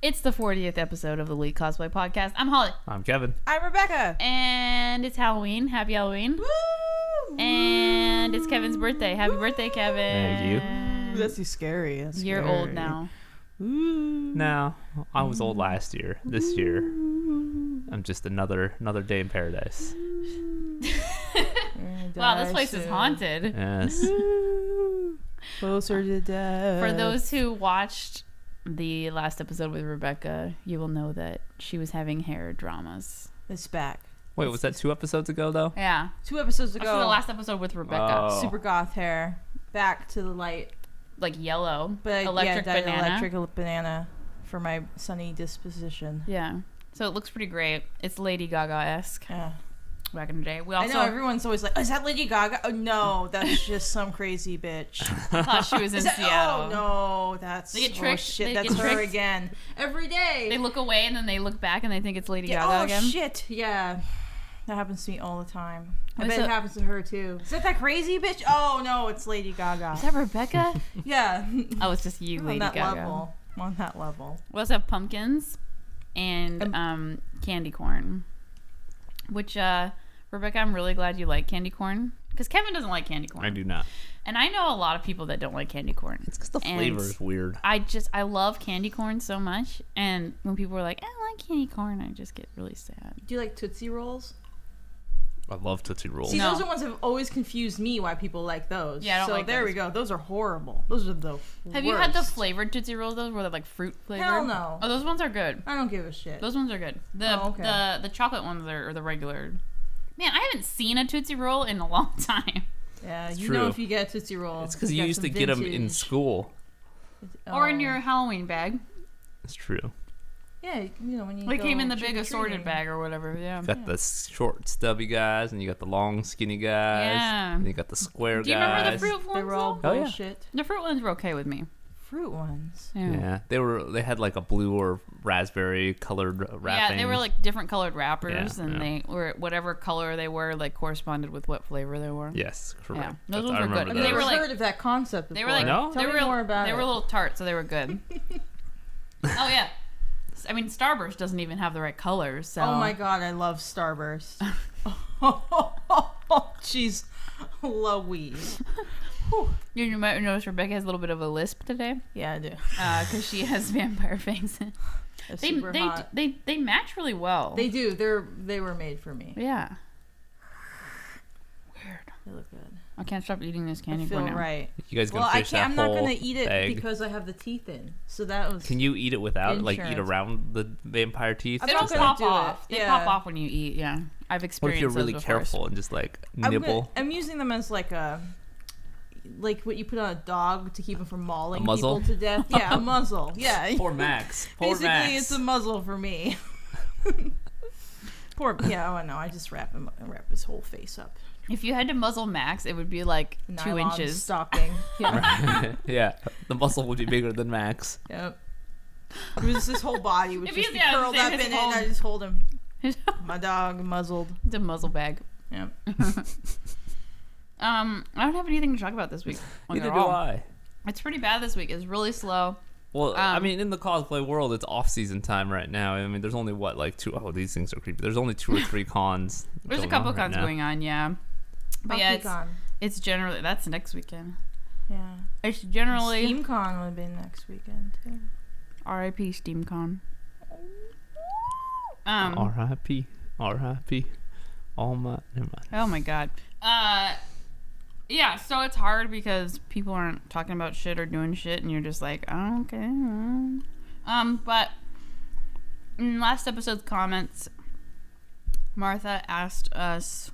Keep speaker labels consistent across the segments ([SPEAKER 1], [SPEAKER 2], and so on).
[SPEAKER 1] It's the 40th episode of the Elite Cosplay Podcast. I'm Holly.
[SPEAKER 2] I'm Kevin.
[SPEAKER 3] I'm Rebecca.
[SPEAKER 1] And it's Halloween. Happy Halloween.
[SPEAKER 3] Woo!
[SPEAKER 1] And it's Kevin's birthday. Happy birthday, Kevin.
[SPEAKER 2] Thank you.
[SPEAKER 3] Ooh, that's too scary.
[SPEAKER 1] You're old now.
[SPEAKER 3] Ooh.
[SPEAKER 2] No, I was old last year. This year, I'm just another day in paradise.
[SPEAKER 1] Wow, this place is haunted.
[SPEAKER 2] Yes.
[SPEAKER 3] Closer to death.
[SPEAKER 1] For those who watched the last episode with Rebecca, you will know that she was having hair dramas.
[SPEAKER 3] It's back.
[SPEAKER 2] Wait, was that 2 episodes ago though?
[SPEAKER 1] Yeah.
[SPEAKER 3] 2 episodes ago.
[SPEAKER 1] That's the last episode with Rebecca.
[SPEAKER 2] Oh.
[SPEAKER 3] Super goth hair. Back to the light.
[SPEAKER 1] Like yellow.
[SPEAKER 3] But
[SPEAKER 1] electric
[SPEAKER 3] that
[SPEAKER 1] banana.
[SPEAKER 3] electric banana for my sunny disposition.
[SPEAKER 1] Yeah. So it looks pretty great. It's Lady Gaga-esque.
[SPEAKER 3] Yeah.
[SPEAKER 1] Back in the day. We
[SPEAKER 3] I
[SPEAKER 1] also
[SPEAKER 3] know everyone's always like, is that Lady Gaga? Oh no, that's just some crazy bitch.
[SPEAKER 1] thought she was in Seattle.
[SPEAKER 3] Oh no, that's
[SPEAKER 1] They get tricked.
[SPEAKER 3] shit,
[SPEAKER 1] They
[SPEAKER 3] that's
[SPEAKER 1] get
[SPEAKER 3] her
[SPEAKER 1] tricked.
[SPEAKER 3] again. Every day.
[SPEAKER 1] They look away and then they look back and they think it's Lady Gaga
[SPEAKER 3] oh
[SPEAKER 1] again.
[SPEAKER 3] shit, yeah. That happens to me all the time. I
[SPEAKER 1] Wait,
[SPEAKER 3] bet
[SPEAKER 1] so-
[SPEAKER 3] it happens to her too. Is that crazy bitch? Oh no, it's Lady Gaga.
[SPEAKER 1] Is that Rebecca?
[SPEAKER 3] Yeah.
[SPEAKER 1] Oh, it's just you,
[SPEAKER 3] I'm
[SPEAKER 1] Lady
[SPEAKER 3] on that
[SPEAKER 1] Gaga.
[SPEAKER 3] level. I'm on that level.
[SPEAKER 1] We also have pumpkins and candy corn. Which, Rebecca, I'm really glad you like candy corn. Because Kevin doesn't like candy corn.
[SPEAKER 2] I do not.
[SPEAKER 1] And I know a lot of people that don't like candy corn.
[SPEAKER 2] It's because the
[SPEAKER 1] And
[SPEAKER 2] flavor is weird.
[SPEAKER 1] I love candy corn so much. And when people are like, I don't like candy corn, I just get really sad.
[SPEAKER 3] Do you like Tootsie Rolls?
[SPEAKER 2] I love Tootsie Rolls.
[SPEAKER 3] See,
[SPEAKER 1] No.
[SPEAKER 3] those are ones that have always confused me why people like those.
[SPEAKER 1] Yeah, I don't
[SPEAKER 3] so
[SPEAKER 1] like
[SPEAKER 3] there
[SPEAKER 1] those.
[SPEAKER 3] we go. Those are horrible. Those are the
[SPEAKER 1] Have you had the
[SPEAKER 3] worst.
[SPEAKER 1] flavored Tootsie Rolls, those, where they're like fruit flavored?
[SPEAKER 3] Hell no.
[SPEAKER 1] Oh, those ones are good.
[SPEAKER 3] I don't give a shit.
[SPEAKER 1] Those ones are good. The
[SPEAKER 3] Oh, okay.
[SPEAKER 1] the chocolate ones are the regular. Man, I haven't seen a Tootsie Roll in a long time.
[SPEAKER 3] Yeah,
[SPEAKER 2] It's
[SPEAKER 3] you
[SPEAKER 2] true.
[SPEAKER 3] know if you get a Tootsie Roll.
[SPEAKER 2] It's because you used to get them in school.
[SPEAKER 1] Or in your Halloween bag.
[SPEAKER 2] It's true.
[SPEAKER 3] Yeah, you know when you
[SPEAKER 1] They
[SPEAKER 3] go
[SPEAKER 1] came in the big assorted
[SPEAKER 3] trick-or-treating.
[SPEAKER 1] bag or whatever, yeah.
[SPEAKER 2] You got the short, stubby guys, and you got the long, skinny guys.
[SPEAKER 1] Yeah.
[SPEAKER 2] And you got the square
[SPEAKER 1] Do you
[SPEAKER 2] guys.
[SPEAKER 1] remember the fruit
[SPEAKER 3] They
[SPEAKER 1] ones?
[SPEAKER 3] were all
[SPEAKER 1] though?
[SPEAKER 2] Oh, yeah.
[SPEAKER 3] bullshit.
[SPEAKER 1] The fruit ones were okay with me.
[SPEAKER 3] Fruit ones.
[SPEAKER 2] Yeah, they had like a blue or raspberry colored wrapping.
[SPEAKER 1] Yeah, they were like different colored wrappers,
[SPEAKER 2] Yeah,
[SPEAKER 1] and
[SPEAKER 2] yeah.
[SPEAKER 1] they were whatever color they were, like corresponded with what flavor they were.
[SPEAKER 2] Yes, correct.
[SPEAKER 1] Yeah, those
[SPEAKER 2] I
[SPEAKER 1] ones were
[SPEAKER 2] remember
[SPEAKER 1] good.
[SPEAKER 3] I've
[SPEAKER 1] They
[SPEAKER 3] never
[SPEAKER 1] were like
[SPEAKER 3] heard of that concept before.
[SPEAKER 1] they were like
[SPEAKER 2] No?
[SPEAKER 3] Tell
[SPEAKER 1] they
[SPEAKER 3] me
[SPEAKER 1] were
[SPEAKER 3] more about
[SPEAKER 1] they
[SPEAKER 3] it.
[SPEAKER 1] were a little tart, so they were good. Oh yeah, I mean Starburst doesn't even have the right colors. So
[SPEAKER 3] Oh my god, I love Starburst. Jeez, Louise.
[SPEAKER 1] You might notice Rebecca has a little bit of a lisp today,
[SPEAKER 3] Yeah, I do.
[SPEAKER 1] because she has vampire fangs.
[SPEAKER 3] They're
[SPEAKER 1] They
[SPEAKER 3] super hot.
[SPEAKER 1] they match really well.
[SPEAKER 3] They do. They were made for me.
[SPEAKER 1] Yeah. Weird.
[SPEAKER 3] They look good.
[SPEAKER 1] I can't stop eating this
[SPEAKER 3] I
[SPEAKER 1] candy
[SPEAKER 3] feel
[SPEAKER 1] corn now.
[SPEAKER 3] right.
[SPEAKER 2] You guys gonna
[SPEAKER 3] Well, I
[SPEAKER 2] finish
[SPEAKER 3] can't.
[SPEAKER 2] that
[SPEAKER 3] I'm not
[SPEAKER 2] whole
[SPEAKER 3] gonna eat it
[SPEAKER 2] bag?
[SPEAKER 3] because I have the teeth in. So that was.
[SPEAKER 2] Can you eat it without, like, eat
[SPEAKER 3] Insurance.
[SPEAKER 2] around the vampire teeth?
[SPEAKER 3] I'm
[SPEAKER 1] They
[SPEAKER 3] not
[SPEAKER 1] don't
[SPEAKER 3] gonna
[SPEAKER 1] pop
[SPEAKER 3] do it.
[SPEAKER 1] off. They
[SPEAKER 3] Yeah.
[SPEAKER 1] pop off when you eat. Yeah, I've
[SPEAKER 2] What
[SPEAKER 1] experienced.
[SPEAKER 2] if you're
[SPEAKER 1] those
[SPEAKER 2] really
[SPEAKER 1] before.
[SPEAKER 2] careful and just like nibble?
[SPEAKER 3] I'm using them as like what you put on a dog to keep him from mauling
[SPEAKER 2] A muzzle?
[SPEAKER 3] people to death. Yeah, a muzzle. Yeah.
[SPEAKER 2] Poor Max. Poor
[SPEAKER 3] Basically,
[SPEAKER 2] Max.
[SPEAKER 3] it's a muzzle for me. Poor. Yeah. Oh no, I just wrap his whole face up.
[SPEAKER 1] If you had to muzzle Max, it would be like 2
[SPEAKER 3] Nylon
[SPEAKER 1] inches.
[SPEAKER 3] stocking. Yeah.
[SPEAKER 2] Yeah, the muscle would be bigger than Max.
[SPEAKER 3] Yep. It was his whole body would
[SPEAKER 1] If
[SPEAKER 3] just
[SPEAKER 1] he's-
[SPEAKER 3] be
[SPEAKER 1] yeah,
[SPEAKER 3] curled
[SPEAKER 1] his
[SPEAKER 3] up in it,
[SPEAKER 1] whole-
[SPEAKER 3] and I just hold him.
[SPEAKER 1] It's
[SPEAKER 3] My dog muzzled.
[SPEAKER 1] a muzzle bag.
[SPEAKER 3] Yep.
[SPEAKER 1] I don't have anything to talk about this week. Like,
[SPEAKER 2] Neither
[SPEAKER 1] at
[SPEAKER 2] do
[SPEAKER 1] all.
[SPEAKER 2] I.
[SPEAKER 1] It's pretty bad this week. It's really slow.
[SPEAKER 2] Well, I mean, in the cosplay world, it's off-season time right now. I mean, there's only like 2. Oh, these things are creepy. There's only 2 or 3 cons.
[SPEAKER 1] There's a
[SPEAKER 2] going
[SPEAKER 1] couple
[SPEAKER 2] on right
[SPEAKER 1] cons
[SPEAKER 2] now.
[SPEAKER 1] going on, yeah. But yeah,
[SPEAKER 3] BuckyCon.
[SPEAKER 1] it's generally that's next weekend.
[SPEAKER 3] Yeah.
[SPEAKER 1] It's generally
[SPEAKER 3] SteamCon would be next weekend too.
[SPEAKER 1] R.I.P. SteamCon.
[SPEAKER 2] R.I.P. R.I.P. All my. Never mind.
[SPEAKER 1] Oh my god. Yeah, so it's hard because people aren't talking about shit or doing shit, and you're just like, oh, okay. But in last episode's comments, Martha asked us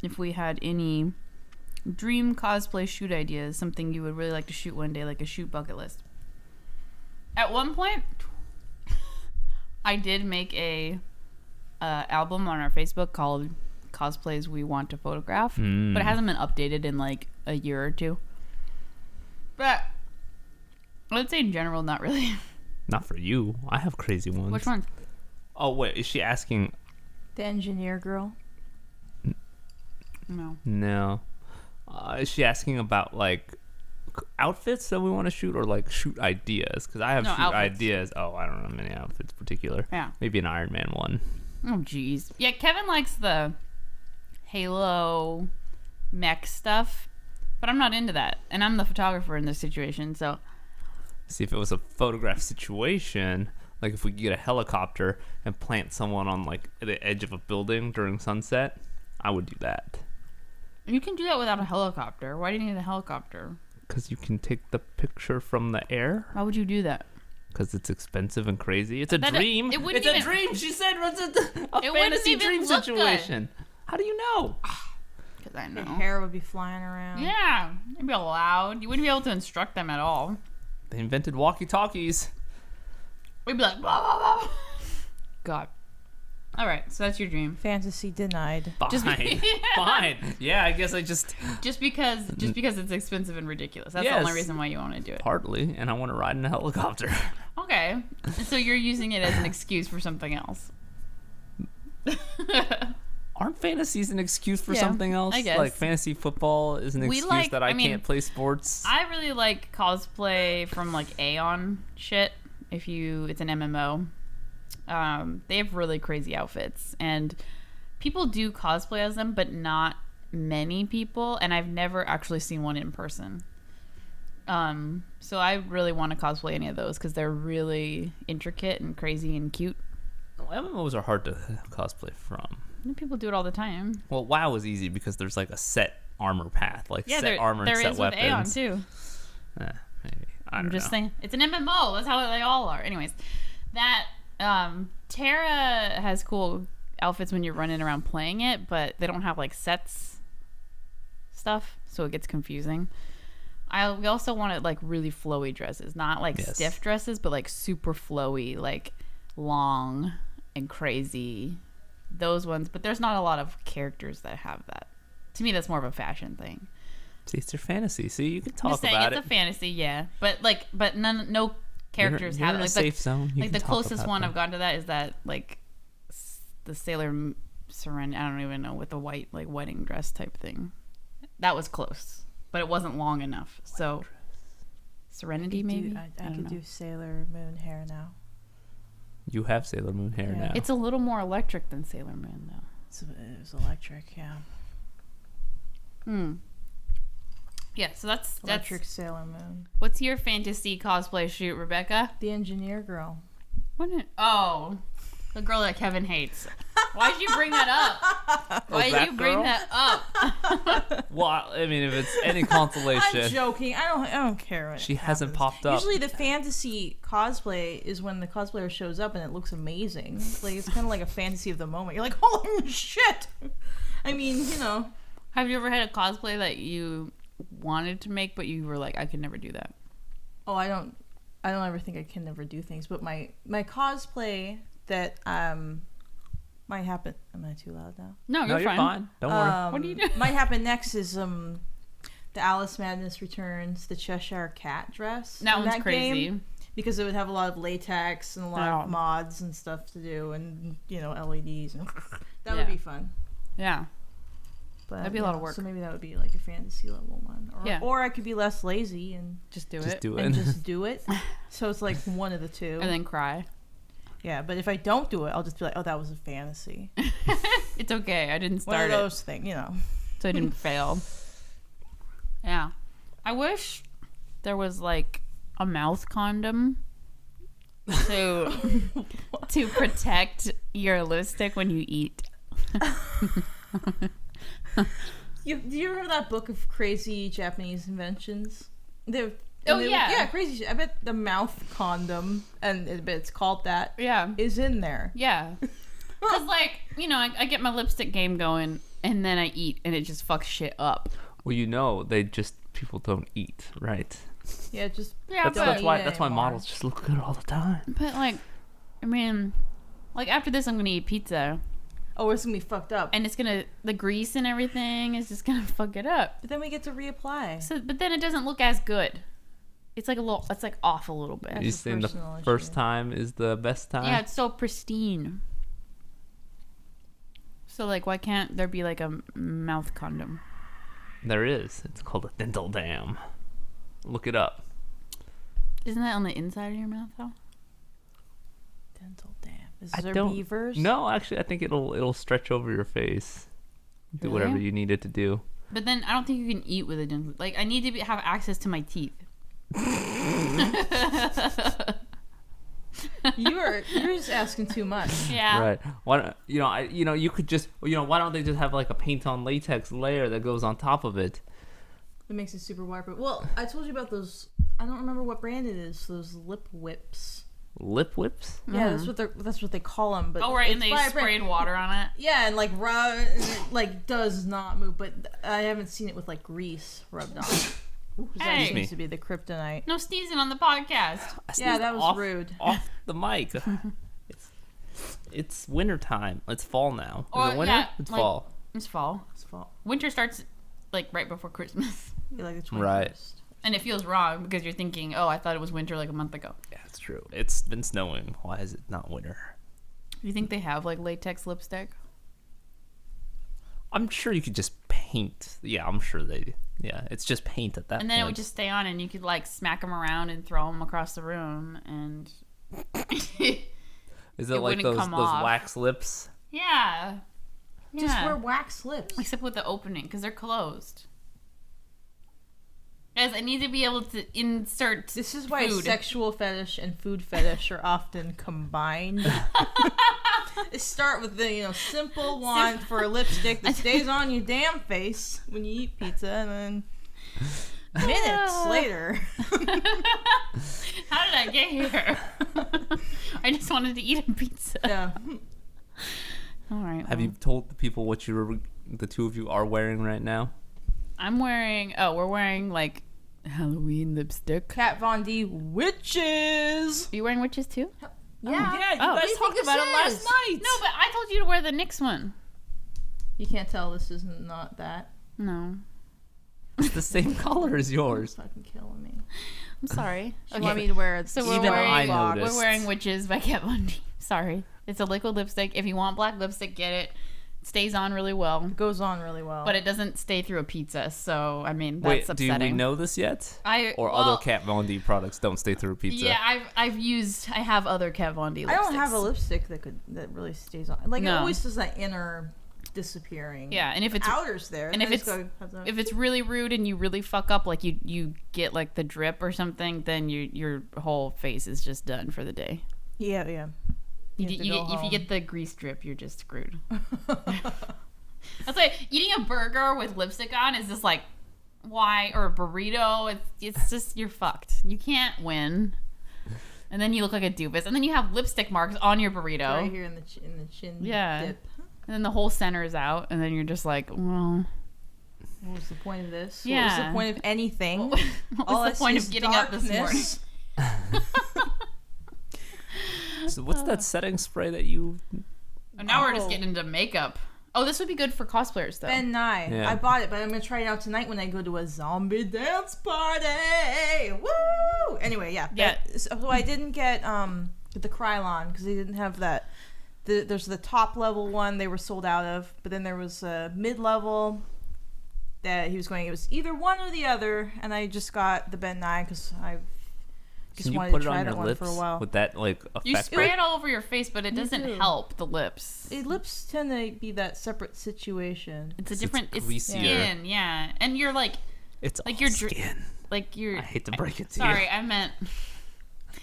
[SPEAKER 1] if we had any dream cosplay shoot ideas, something you would really like to shoot one day, like a shoot bucket list. At one point, I did make a album on our Facebook called Cosplays We Want to Photograph, but it hasn't been updated in like a year or 2. But I would say in general, not really.
[SPEAKER 2] Not for you. I have crazy ones.
[SPEAKER 1] Which one?
[SPEAKER 2] Oh wait, is she asking?
[SPEAKER 3] The engineer girl.
[SPEAKER 1] No.
[SPEAKER 2] No. Is she asking about like outfits that we want to shoot, or like shoot ideas? Because I have
[SPEAKER 1] No,
[SPEAKER 2] shoot
[SPEAKER 1] outfits.
[SPEAKER 2] ideas. Oh, I don't don't know many outfits in particular.
[SPEAKER 1] Yeah.
[SPEAKER 2] Maybe an Iron Man one.
[SPEAKER 1] Oh, jeez. Yeah, Kevin likes the Halo mech stuff, but I'm not into that. And I'm the photographer in this situation, so...
[SPEAKER 2] See, if it was a photograph situation, like if we could get a helicopter and plant someone on like the edge of a building during sunset, I would do that.
[SPEAKER 1] You can do that without a helicopter. Why do you need a helicopter?
[SPEAKER 2] Because you can take the picture from the air.
[SPEAKER 1] Why would you do that?
[SPEAKER 2] Because it's expensive and crazy. It's a dream.
[SPEAKER 1] It wouldn't
[SPEAKER 2] it's
[SPEAKER 1] even,
[SPEAKER 2] a dream. She said it's a
[SPEAKER 1] it
[SPEAKER 2] fantasy dream
[SPEAKER 1] look
[SPEAKER 2] situation. How do you know?
[SPEAKER 1] Because I
[SPEAKER 3] The
[SPEAKER 1] know.
[SPEAKER 3] hair would be flying around.
[SPEAKER 1] Yeah, it'd be loud. You wouldn't be able to instruct them at all.
[SPEAKER 2] They invented walkie-talkies.
[SPEAKER 1] We'd be like, blah, blah, blah. God. All right, so that's your dream.
[SPEAKER 3] Fantasy denied.
[SPEAKER 2] Fine. Fine. Yeah, I guess I just...
[SPEAKER 1] Just because it's expensive and ridiculous. That's the
[SPEAKER 2] Yes.
[SPEAKER 1] only reason why you want to do it.
[SPEAKER 2] Partly, and I want to ride in a helicopter.
[SPEAKER 1] Okay. So you're using it as an excuse for something else.
[SPEAKER 2] Aren't fantasies an excuse for
[SPEAKER 1] Yeah,
[SPEAKER 2] something else?
[SPEAKER 1] I guess.
[SPEAKER 2] Like fantasy football is an
[SPEAKER 1] We
[SPEAKER 2] excuse
[SPEAKER 1] like-
[SPEAKER 2] that I
[SPEAKER 1] I mean,
[SPEAKER 2] can't play sports.
[SPEAKER 1] I really like cosplay from like Aeon shit. It's an MMO. They have really crazy outfits, and people do cosplay as them, but not many people. And I've never actually seen one in person. So I really want to cosplay any of those because they're really intricate and crazy and cute.
[SPEAKER 2] MMOs are hard to cosplay from.
[SPEAKER 1] And people do it all the time.
[SPEAKER 2] Well, WoW is easy because there's like a set armor path, like
[SPEAKER 1] Yeah,
[SPEAKER 2] set armor and
[SPEAKER 1] there
[SPEAKER 2] set
[SPEAKER 1] is
[SPEAKER 2] weapons.
[SPEAKER 1] with Aeon too.
[SPEAKER 2] Maybe.
[SPEAKER 1] I'm just
[SPEAKER 2] know.
[SPEAKER 1] saying, it's an MMO. That's how they all are. Anyways, that Terra has cool outfits when you're running around playing it, but they don't have like sets stuff, so it gets confusing. We also wanted like really flowy dresses, not like
[SPEAKER 2] Yes.
[SPEAKER 1] stiff dresses, but like super flowy, like long and crazy. Those ones, but there's not a lot of characters that have that. To me, that's more of a fashion thing.
[SPEAKER 2] See, it's your fantasy. See, you can
[SPEAKER 1] I'm
[SPEAKER 2] talk
[SPEAKER 1] just saying,
[SPEAKER 2] about
[SPEAKER 1] it's
[SPEAKER 2] it.
[SPEAKER 1] a fantasy, yeah, but no characters
[SPEAKER 2] you're
[SPEAKER 1] have
[SPEAKER 2] in
[SPEAKER 1] it.
[SPEAKER 2] a
[SPEAKER 1] Like
[SPEAKER 2] safe zone. You
[SPEAKER 1] like
[SPEAKER 2] can
[SPEAKER 1] the
[SPEAKER 2] talk
[SPEAKER 1] closest
[SPEAKER 2] about
[SPEAKER 1] one
[SPEAKER 2] that.
[SPEAKER 1] I've gotten to that is that like the Sailor Serenity. I don't even know, with the white like wedding dress type thing. That was close, but it wasn't long enough. So Serenity, maybe.
[SPEAKER 3] I
[SPEAKER 1] don't
[SPEAKER 3] could
[SPEAKER 1] know.
[SPEAKER 3] do Sailor Moon hair now.
[SPEAKER 2] You have Sailor Moon hair
[SPEAKER 3] Yeah.
[SPEAKER 2] now.
[SPEAKER 1] It's a little more electric than Sailor Moon, though.
[SPEAKER 3] It was electric, yeah.
[SPEAKER 1] Yeah, so that's
[SPEAKER 3] Electric Sailor Moon.
[SPEAKER 1] What's your fantasy cosplay shoot, Rebecca?
[SPEAKER 3] The engineer girl.
[SPEAKER 1] The girl that Kevin hates. Why'd you bring that up? Why did
[SPEAKER 2] that
[SPEAKER 1] you bring
[SPEAKER 2] girl?
[SPEAKER 1] that up?
[SPEAKER 2] Well, I mean, if it's any consolation,
[SPEAKER 3] I'm joking. I don't care. What
[SPEAKER 2] she hasn't
[SPEAKER 3] happens.
[SPEAKER 2] popped up.
[SPEAKER 3] Usually, the fantasy cosplay is when the cosplayer shows up and it looks amazing. Like it's kind of like a fantasy of the moment. You're like, holy shit! I mean, you know.
[SPEAKER 1] Have you ever had a cosplay that you wanted to make, but you were like, I could never do that?
[SPEAKER 3] Oh, I don't ever think I can never do things. But my cosplay that might happen. Am I too loud now?
[SPEAKER 1] No,
[SPEAKER 2] no,
[SPEAKER 1] you're fine.
[SPEAKER 2] Don't worry.
[SPEAKER 1] What are you doing?
[SPEAKER 3] Might happen next is the Alice Madness Returns, the Cheshire Cat dress.
[SPEAKER 1] That
[SPEAKER 3] in
[SPEAKER 1] one's crazy.
[SPEAKER 3] game, because it would have a lot of latex and a lot
[SPEAKER 1] Oh.
[SPEAKER 3] of mods and stuff to do, and LEDs, and that
[SPEAKER 1] Yeah.
[SPEAKER 3] would be fun.
[SPEAKER 1] Yeah.
[SPEAKER 3] But,
[SPEAKER 1] That'd be a lot of work.
[SPEAKER 3] So maybe that would be like a fantasy level one, or I could be less lazy and
[SPEAKER 1] Just do
[SPEAKER 2] Just
[SPEAKER 1] it.
[SPEAKER 2] do it.
[SPEAKER 3] and just do it. So it's like one of the two.
[SPEAKER 1] And then cry.
[SPEAKER 3] Yeah, but if I don't do it, I'll just be like, oh, that was a fantasy.
[SPEAKER 1] It's okay. I didn't
[SPEAKER 3] One
[SPEAKER 1] start
[SPEAKER 3] of
[SPEAKER 1] it,
[SPEAKER 3] those things,
[SPEAKER 1] so I didn't fail. Yeah. I wish there was like a mouth condom to protect your lipstick when you eat.
[SPEAKER 3] Do you remember that book of crazy Japanese inventions?
[SPEAKER 1] Yeah.
[SPEAKER 3] Yeah, crazy shit. I bet the mouth condom, and it's called that,
[SPEAKER 1] Yeah.
[SPEAKER 3] is in there.
[SPEAKER 1] Yeah. Because, like, I get my lipstick game going, and then I eat, and it just fucks shit up.
[SPEAKER 2] Well, people don't eat, right?
[SPEAKER 3] Yeah, just
[SPEAKER 1] Yeah,
[SPEAKER 2] That's
[SPEAKER 1] but,
[SPEAKER 2] why
[SPEAKER 3] anymore.
[SPEAKER 2] models just look good all the time.
[SPEAKER 1] but, like, I mean, like, after this, I'm going to eat pizza,
[SPEAKER 3] Oh, it's gonna be fucked up.
[SPEAKER 1] and the grease and everything is just going to fuck it up.
[SPEAKER 3] But then we get to reapply.
[SPEAKER 1] So, but then it doesn't look as good. It's like off a little bit.
[SPEAKER 2] You
[SPEAKER 3] a
[SPEAKER 2] saying the
[SPEAKER 3] personal
[SPEAKER 2] first
[SPEAKER 3] issue.
[SPEAKER 2] time is the best time?
[SPEAKER 1] Yeah, it's so pristine. So, like, why can't there be, like, a mouth condom?
[SPEAKER 2] There is. It's called a dental dam. Look it up.
[SPEAKER 1] Isn't that on the inside of your mouth, though?
[SPEAKER 3] dental dam. Is
[SPEAKER 2] I
[SPEAKER 3] there
[SPEAKER 2] don't-
[SPEAKER 3] beavers?
[SPEAKER 2] No, actually, I think it'll stretch over your face. Do
[SPEAKER 1] Really?
[SPEAKER 2] whatever you need it to do.
[SPEAKER 1] But then I don't think you can eat with a dental. Like, I need to have access to my teeth.
[SPEAKER 3] You're just asking too much.
[SPEAKER 1] Yeah.
[SPEAKER 2] Right. Why don't, you could just, why don't they just have like a paint on latex layer that goes on top of it?
[SPEAKER 3] It makes it super waterproof. Well, I told you about those. I don't remember what brand it is. Those lip whips.
[SPEAKER 2] Lip whips?
[SPEAKER 3] Yeah, that's what they call them. But
[SPEAKER 1] Oh, right, and
[SPEAKER 3] it's
[SPEAKER 1] they
[SPEAKER 3] by a brand.
[SPEAKER 1] sprayed water on it.
[SPEAKER 3] Yeah, and like rub, and it, like does not move. But I haven't seen it with like grease rubbed on. That
[SPEAKER 1] Hey.
[SPEAKER 3] seems to be the kryptonite.
[SPEAKER 1] No sneezing on the podcast.
[SPEAKER 2] I
[SPEAKER 3] Yeah,
[SPEAKER 2] sneezed
[SPEAKER 3] that was rude.
[SPEAKER 2] Off the mic. It's winter time. It's fall now. Is it winter?
[SPEAKER 1] Yeah,
[SPEAKER 2] It's
[SPEAKER 1] like,
[SPEAKER 2] fall.
[SPEAKER 1] It's fall.
[SPEAKER 3] It's fall.
[SPEAKER 1] Winter starts like right before Christmas.
[SPEAKER 3] Yeah, like the 21st.
[SPEAKER 2] Right.
[SPEAKER 1] And it feels wrong because you're thinking, oh, I thought it was winter like a month ago.
[SPEAKER 2] Yeah, it's true. It's been snowing. Why is it not winter?
[SPEAKER 1] You think they have like latex lipstick?
[SPEAKER 2] I'm sure you could just paint. Yeah, I'm sure they. Yeah, it's just paint at that
[SPEAKER 1] And then
[SPEAKER 2] point.
[SPEAKER 1] it would just stay on and you could like smack them around and throw them across the room and
[SPEAKER 2] Is
[SPEAKER 1] it
[SPEAKER 2] it like
[SPEAKER 1] wouldn't
[SPEAKER 2] those
[SPEAKER 1] come off.
[SPEAKER 2] wax lips?
[SPEAKER 1] yeah.
[SPEAKER 3] Just
[SPEAKER 1] Yeah.
[SPEAKER 3] wear wax lips.
[SPEAKER 1] Except with the opening because they're closed. Guys, I need to be able to insert
[SPEAKER 3] This is why
[SPEAKER 1] food.
[SPEAKER 3] sexual fetish and food fetish are often combined. They start with the simple one for a lipstick that stays on your damn face when you eat pizza, and then minutes later.
[SPEAKER 1] How did I get here? I just wanted to eat a pizza.
[SPEAKER 3] Yeah.
[SPEAKER 1] All right.
[SPEAKER 2] Have you told the people what the two of you are wearing right now?
[SPEAKER 1] I'm wearing. Oh, we're wearing like Halloween lipstick.
[SPEAKER 3] Kat Von D witches.
[SPEAKER 1] Are you wearing witches too?
[SPEAKER 3] Yeah.
[SPEAKER 2] Yeah, you
[SPEAKER 1] Oh.
[SPEAKER 2] guys talked about it last night.
[SPEAKER 1] No, but I told you to wear the NYX one.
[SPEAKER 3] You can't tell this is not that.
[SPEAKER 1] No.
[SPEAKER 2] It's the same color as
[SPEAKER 3] It's
[SPEAKER 2] yours.
[SPEAKER 3] fucking killing me.
[SPEAKER 1] I'm sorry.
[SPEAKER 3] You want me to wear it?
[SPEAKER 1] So we're
[SPEAKER 2] Even
[SPEAKER 1] wearing,
[SPEAKER 2] I
[SPEAKER 1] we're
[SPEAKER 2] noticed.
[SPEAKER 1] wearing Witches by Kat Von D. Sorry. It's a liquid lipstick. If you want black lipstick, get it. It stays on really well.
[SPEAKER 3] It goes on really well.
[SPEAKER 1] But it doesn't stay through a pizza, so I mean that's
[SPEAKER 2] Wait, do
[SPEAKER 1] upsetting.
[SPEAKER 2] we know this yet?
[SPEAKER 1] Well,
[SPEAKER 2] Other Kat Von D products don't stay through pizza?
[SPEAKER 1] Yeah, I have other Kat Von D lipsticks.
[SPEAKER 3] I don't have a lipstick that really stays on. Like
[SPEAKER 1] No.
[SPEAKER 3] it always does that inner disappearing.
[SPEAKER 1] Yeah, and if it's
[SPEAKER 3] outer's there,
[SPEAKER 1] and
[SPEAKER 3] then
[SPEAKER 1] if
[SPEAKER 3] I just have the-
[SPEAKER 1] if it's really rude and you really fuck up, like you get like the drip or something, then your whole face is just done for the day.
[SPEAKER 3] yeah.
[SPEAKER 1] You,
[SPEAKER 3] have to
[SPEAKER 1] you
[SPEAKER 3] go
[SPEAKER 1] get, if you
[SPEAKER 3] home.
[SPEAKER 1] get the grease drip, you're just screwed. That's like eating a burger with lipstick on is just like why, or a burrito. It's just you're fucked. You can't win. And then you look like a doofus, and then you have lipstick marks on your burrito.
[SPEAKER 3] Right here in the chin
[SPEAKER 1] Yeah.
[SPEAKER 3] dip.
[SPEAKER 1] And then the whole center is out, and then you're just like, well,
[SPEAKER 3] What was the point of this?
[SPEAKER 1] Yeah.
[SPEAKER 3] What was the point of anything?
[SPEAKER 1] what
[SPEAKER 3] All I
[SPEAKER 1] was the
[SPEAKER 3] see
[SPEAKER 1] point
[SPEAKER 3] is
[SPEAKER 1] of getting up this morning?
[SPEAKER 3] darkness.
[SPEAKER 2] So what's that setting spray that you...
[SPEAKER 1] And now we're just
[SPEAKER 3] Oh.
[SPEAKER 1] getting into makeup. Oh, this would be good for cosplayers, though.
[SPEAKER 3] Ben Nye.
[SPEAKER 2] Yeah.
[SPEAKER 3] I bought it, but I'm gonna try it out tonight when I go to a zombie dance party. Woo! Anyway, yeah.
[SPEAKER 1] Yeah.
[SPEAKER 3] So I didn't get the kryolan because they didn't have that. There's the top level one they were sold out of, but then there was a mid level that he was going. It was either one or the other, and I just got the Ben Nye because I just
[SPEAKER 2] Can you
[SPEAKER 3] wanted
[SPEAKER 2] put
[SPEAKER 3] to
[SPEAKER 2] it
[SPEAKER 3] try
[SPEAKER 2] on
[SPEAKER 3] that
[SPEAKER 2] your
[SPEAKER 3] one
[SPEAKER 2] lips
[SPEAKER 3] for a while.
[SPEAKER 2] with that like effect?
[SPEAKER 1] You spray it all over your face, but it
[SPEAKER 3] You
[SPEAKER 1] doesn't
[SPEAKER 3] do.
[SPEAKER 1] help the lips.
[SPEAKER 3] Lips tend to be that separate situation.
[SPEAKER 1] It's a
[SPEAKER 2] It's
[SPEAKER 1] different. It's
[SPEAKER 2] greasier.
[SPEAKER 1] skin, yeah. And you're like
[SPEAKER 2] It's
[SPEAKER 1] like
[SPEAKER 2] all
[SPEAKER 1] your
[SPEAKER 2] skin.
[SPEAKER 1] like your.
[SPEAKER 2] I hate to break it to you.
[SPEAKER 1] Sorry, I meant.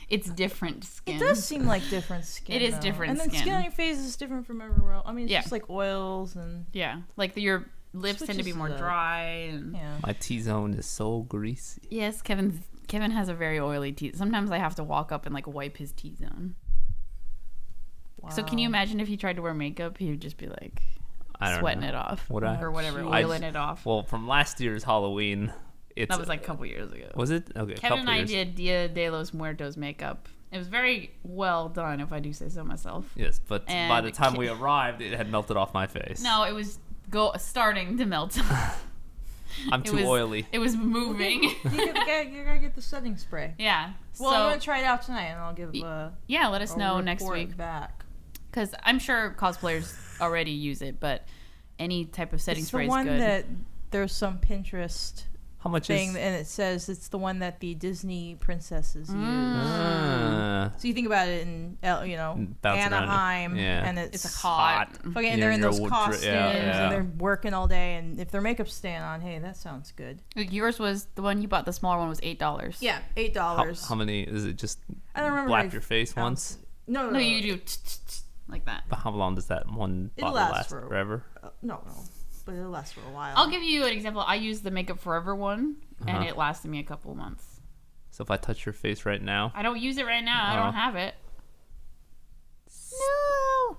[SPEAKER 1] It's different skin.
[SPEAKER 3] It does seem like different skin.
[SPEAKER 1] It is
[SPEAKER 3] though.
[SPEAKER 1] different
[SPEAKER 3] and then
[SPEAKER 1] skin.
[SPEAKER 3] skin on your face is different from everywhere else. I mean, it's
[SPEAKER 1] Yeah.
[SPEAKER 3] just like oils and
[SPEAKER 1] Yeah, like your lips tend to be
[SPEAKER 3] Switches
[SPEAKER 1] more
[SPEAKER 3] it up.
[SPEAKER 1] dry. And
[SPEAKER 3] yeah.
[SPEAKER 2] My T-zone is so greasy.
[SPEAKER 1] yes, Kevin has a very oily T. Sometimes I have to walk up and like wipe his T-zone. So can you
[SPEAKER 3] Wow.
[SPEAKER 1] imagine if he tried to wear makeup, he would just be like
[SPEAKER 2] I don't
[SPEAKER 1] sweating
[SPEAKER 2] know.
[SPEAKER 1] it off
[SPEAKER 2] Would I?
[SPEAKER 1] or whatever,
[SPEAKER 3] I
[SPEAKER 1] oiling it off.
[SPEAKER 2] Well, from last year's Halloween,
[SPEAKER 1] That was like a couple years ago.
[SPEAKER 2] Was it? Okay,
[SPEAKER 1] Kevin and
[SPEAKER 2] couple
[SPEAKER 1] I
[SPEAKER 2] years.
[SPEAKER 1] did Dia de los Muertos makeup. It was very well done, if I do say so myself.
[SPEAKER 2] Yes, but by
[SPEAKER 1] And
[SPEAKER 2] the time we arrived, it had melted off my face.
[SPEAKER 1] No, it was starting to melt.
[SPEAKER 2] I'm
[SPEAKER 1] It
[SPEAKER 2] too
[SPEAKER 1] was-
[SPEAKER 2] oily.
[SPEAKER 1] It was moving.
[SPEAKER 3] You gotta get the setting spray.
[SPEAKER 1] Yeah.
[SPEAKER 3] Well, I'm
[SPEAKER 1] So
[SPEAKER 3] gonna try it out tonight, and I'll give
[SPEAKER 1] yeah, let us
[SPEAKER 3] a
[SPEAKER 1] know next
[SPEAKER 3] report
[SPEAKER 1] week
[SPEAKER 3] back.
[SPEAKER 1] because I'm sure cosplayers already use it, but any type of setting
[SPEAKER 3] It's
[SPEAKER 1] spray
[SPEAKER 3] the
[SPEAKER 1] is
[SPEAKER 3] one
[SPEAKER 1] good.
[SPEAKER 3] that there's some Pinterest
[SPEAKER 2] How much
[SPEAKER 3] thing,
[SPEAKER 2] is?
[SPEAKER 3] and it says it's the one that the Disney princesses use. So you think about it in Anaheim, and it's
[SPEAKER 1] a hot.
[SPEAKER 3] Fucking, and they're in those costumes, and they're working all day, and if their makeup's staying on, hey, that sounds good.
[SPEAKER 1] Yours was the one you bought. The smaller one was $8.
[SPEAKER 3] Yeah, $8.
[SPEAKER 2] How many? Is it just
[SPEAKER 3] I don't remember.
[SPEAKER 2] blap your face once?
[SPEAKER 3] No,
[SPEAKER 1] you do like that.
[SPEAKER 2] But how long does that one bottle last? Forever?
[SPEAKER 3] No. But it'll last for a while.
[SPEAKER 1] I'll give you an example. I used the Makeup Forever one, and it lasted me a couple months.
[SPEAKER 2] So if I touch your face right now,
[SPEAKER 1] I don't use it right now. I don't have it. No.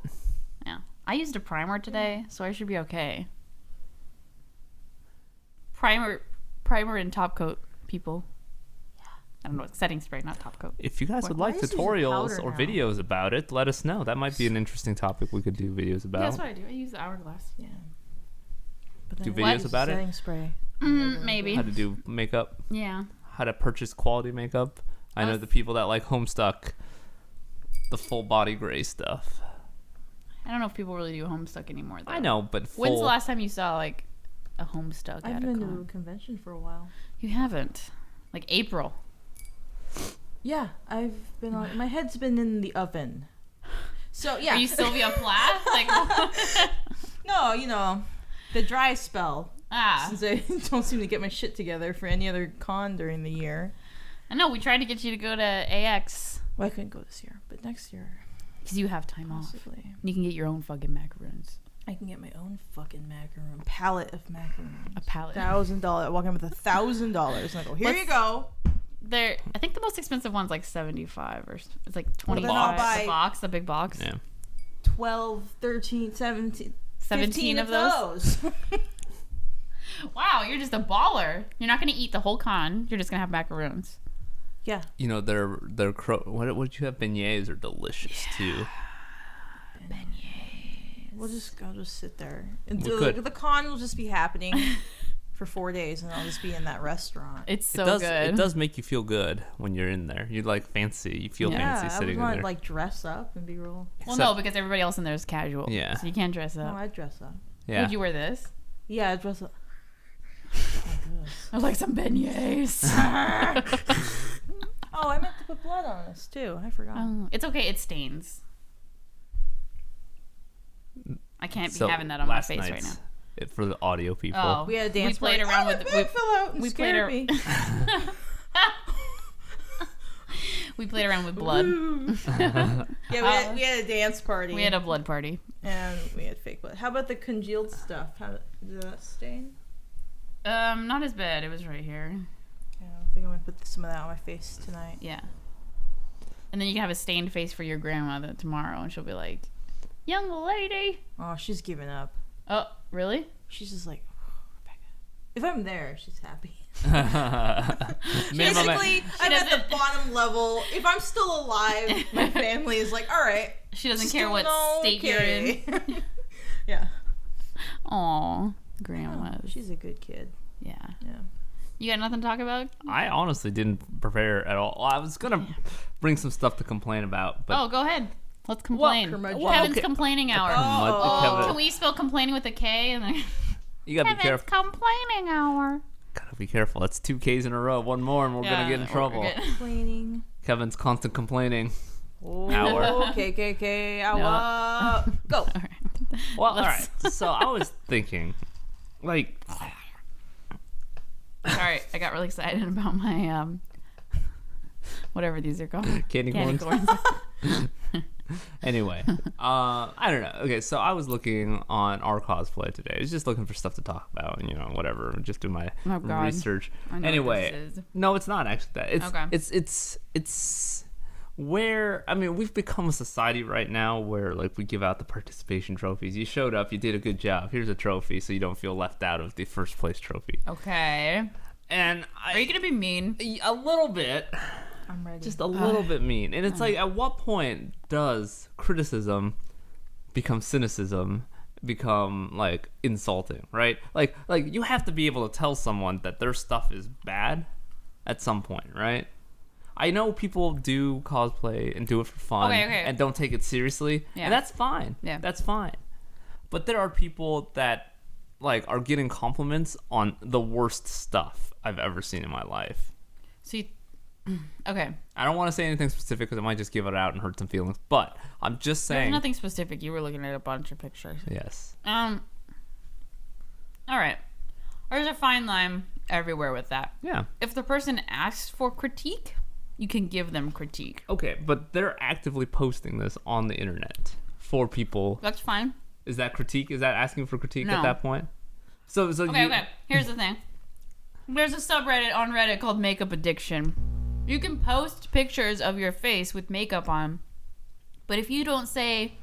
[SPEAKER 1] Yeah, I used a primer today, so I should be okay. Primer and top coat, people. Yeah. I don't know. Setting spray, not top coat.
[SPEAKER 2] if you guys would like tutorials or videos about it, let us know. That might be an interesting topic we could do videos about.
[SPEAKER 1] Yeah, that's what I do. I use the Hourglass.
[SPEAKER 3] Yeah. But
[SPEAKER 2] Do videos about it?
[SPEAKER 3] Setting spray.
[SPEAKER 1] Maybe.
[SPEAKER 2] How to do makeup.
[SPEAKER 1] Yeah.
[SPEAKER 2] How to purchase quality makeup. I know the people that like Homestuck, the full body gray stuff.
[SPEAKER 1] I don't know if people really do Homestuck anymore, though.
[SPEAKER 2] I know, but full...
[SPEAKER 1] When's the last time you saw, like, a Homestuck
[SPEAKER 3] I've
[SPEAKER 1] at a
[SPEAKER 3] been
[SPEAKER 1] con?
[SPEAKER 3] to a convention for a while.
[SPEAKER 1] You haven't. Like, April.
[SPEAKER 3] Yeah, I've been on... My head's been in the oven. So, yeah.
[SPEAKER 1] Are you Sylvia Plath? Like,
[SPEAKER 3] No, the dry spell. Since I don't seem to get my shit together for any other con during the year.
[SPEAKER 1] I know, we tried to get you to go to AX.
[SPEAKER 3] Well, I couldn't go this year, but next year.
[SPEAKER 1] Because you have time
[SPEAKER 3] possibly.
[SPEAKER 1] off. You can get your own fucking macaroons.
[SPEAKER 3] I can get my own fucking macaroon. Pallet of macaroons.
[SPEAKER 1] A pallet.
[SPEAKER 3] $1,000. I walk in with $1,000 and I go, here you go.
[SPEAKER 1] I think the most expensive one's like $75 or it's like $25
[SPEAKER 3] buy
[SPEAKER 1] a box, the big box.
[SPEAKER 2] Yeah.
[SPEAKER 3] 12, 13, 17.
[SPEAKER 1] 17 of those. Wow, you're just a baller. You're not going to eat the whole con. You're just going to have macaroons.
[SPEAKER 3] Yeah.
[SPEAKER 2] You know, what did you have? Beignets are delicious too.
[SPEAKER 3] Beignets. I'll just sit there. And
[SPEAKER 2] could.
[SPEAKER 3] the con will just be happening for 4 days, and I'll just be in that restaurant.
[SPEAKER 1] It's so good.
[SPEAKER 2] It does make you feel good when you're in there. You're like fancy. You feel fancy sitting in there.
[SPEAKER 3] I would want to dress up and be real.
[SPEAKER 1] Well, no, because everybody else in there is casual.
[SPEAKER 2] Yeah.
[SPEAKER 1] So you can't dress up.
[SPEAKER 3] No, I'd dress up.
[SPEAKER 2] Yeah.
[SPEAKER 1] Would you wear this?
[SPEAKER 3] Yeah, I'd dress up.
[SPEAKER 1] I'd like some beignets.
[SPEAKER 3] Oh, I meant to put blood on this too. I forgot.
[SPEAKER 1] It's okay. It stains. I can't be having that on my face right now.
[SPEAKER 2] For the audio people.
[SPEAKER 3] Oh, we had a dance.
[SPEAKER 1] We played around with.
[SPEAKER 3] We played
[SPEAKER 1] me. We played around with blood.
[SPEAKER 3] Yeah, we had a dance party.
[SPEAKER 1] We had a blood party.
[SPEAKER 3] And we had fake blood. How about the congealed stuff? Did that stain?
[SPEAKER 1] Not as bad. It was right here.
[SPEAKER 3] Yeah, I think I'm gonna put some of that on my face tonight.
[SPEAKER 1] Yeah. And then you can have a stained face for your grandmother tomorrow, and she'll be like, "Young lady."
[SPEAKER 3] Oh, she's giving up.
[SPEAKER 1] Oh, really?
[SPEAKER 3] She's just like, oh, Rebecca. If I'm there, she's happy. Basically, I'm at the bottom level. If I'm still alive, my family is like, all right.
[SPEAKER 1] She doesn't care what state you're in.
[SPEAKER 3] Yeah.
[SPEAKER 1] Aw, grandma.
[SPEAKER 3] She's a good kid.
[SPEAKER 1] Yeah.
[SPEAKER 3] Yeah.
[SPEAKER 1] You got nothing to talk about?
[SPEAKER 2] I honestly didn't prepare at all. I was gonna bring some stuff to complain about, but
[SPEAKER 1] go ahead. Let's complain. Kevin's complaining hour. Can we spell complaining with a K? And then
[SPEAKER 2] you gotta be careful.
[SPEAKER 1] Complaining hour.
[SPEAKER 2] Gotta be careful. That's 2 Ks in a row. One more, and we're gonna get in trouble.
[SPEAKER 3] Complaining.
[SPEAKER 2] Kevin's constant complaining.
[SPEAKER 3] Hour. KKK hour. No. Go.
[SPEAKER 2] All right. Well, all right. So I was thinking, like.
[SPEAKER 1] Sorry, I got really excited about my whatever these are called.
[SPEAKER 2] Candy corns. Anyway, I don't know. Okay, so I was looking on our cosplay today. I was just looking for stuff to talk about, and whatever. Just do my research. Anyway, no, it's not actually that. It's where we've become a society right now where like we give out the participation trophies. You showed up, you did a good job. Here's a trophy, so you don't feel left out of the first place trophy.
[SPEAKER 1] Okay.
[SPEAKER 2] And
[SPEAKER 1] are you gonna be mean?
[SPEAKER 2] A little bit.
[SPEAKER 3] I'm ready.
[SPEAKER 2] Just a little bit mean. And it's like, at what point does criticism become cynicism, become like insulting, right? Like you have to be able to tell someone that their stuff is bad at some point, right? I know people do cosplay and do it for fun and don't take it seriously, and that's fine.
[SPEAKER 1] Yeah.
[SPEAKER 2] That's fine. But there are people that like are getting compliments on the worst stuff I've ever seen in my life.
[SPEAKER 1] See, okay.
[SPEAKER 2] I don't want to say anything specific because it might just give it out and hurt some feelings. But I'm just saying.
[SPEAKER 1] There's nothing specific. You were looking at a bunch of pictures.
[SPEAKER 2] Yes.
[SPEAKER 1] All right. There's a fine line everywhere with that.
[SPEAKER 2] Yeah.
[SPEAKER 1] If the person asks for critique, you can give them critique.
[SPEAKER 2] Okay, but they're actively posting this on the internet for people.
[SPEAKER 1] That's fine.
[SPEAKER 2] Is that critique? Is that asking for critique
[SPEAKER 1] No.
[SPEAKER 2] at that point? So
[SPEAKER 1] okay. Here's the thing. There's a subreddit on Reddit called Makeup Addiction. You can post pictures of your face with makeup on, but if you don't say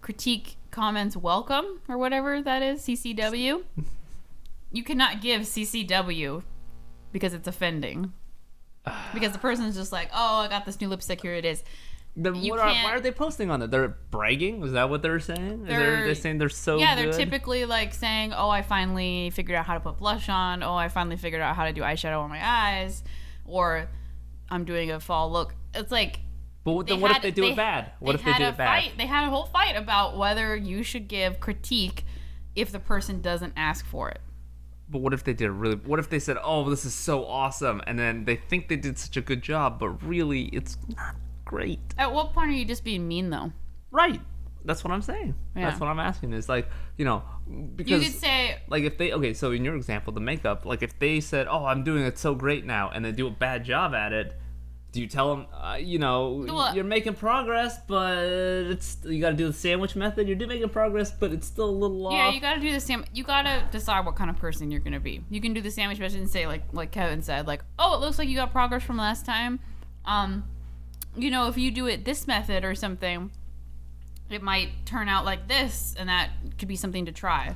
[SPEAKER 1] critique comments welcome or whatever that is, CCW, you cannot give CCW because it's offending. Because the person's just like, oh, I got this new lipstick, here it is.
[SPEAKER 2] Then why are they posting on it? They're bragging? Is that what they're saying? They're saying they're so good?
[SPEAKER 1] Yeah, they're typically like saying, oh, I finally figured out how to put blush on. Oh, I finally figured out how to do eyeshadow on my eyes. Or I'm doing a fall look. It's like...
[SPEAKER 2] But then what if they do it bad? What if they do it bad?
[SPEAKER 1] They had a whole fight about whether you should give critique if the person doesn't ask for it.
[SPEAKER 2] But what if they did what if they said, oh, this is so awesome, and then they think they did such a good job, but really it's not great.
[SPEAKER 1] At what point are you just being mean, though?
[SPEAKER 2] Right. That's what I'm saying. Yeah. That's what I'm asking. Is like, because... You could say... Like, if they... Okay, so in your example, the makeup, like, if they said, oh, I'm doing it so great now, and they do a bad job at it, do you tell them, you're making progress, but you got to do the sandwich method? You're making progress, but it's still a little off.
[SPEAKER 1] Yeah, you got to do the same. You got to decide what kind of person you're going to be. You can do the sandwich method and say, like Kevin said, like, oh, it looks like you got progress from last time. If you do it this method or something, it might turn out like this, and that could be something to try.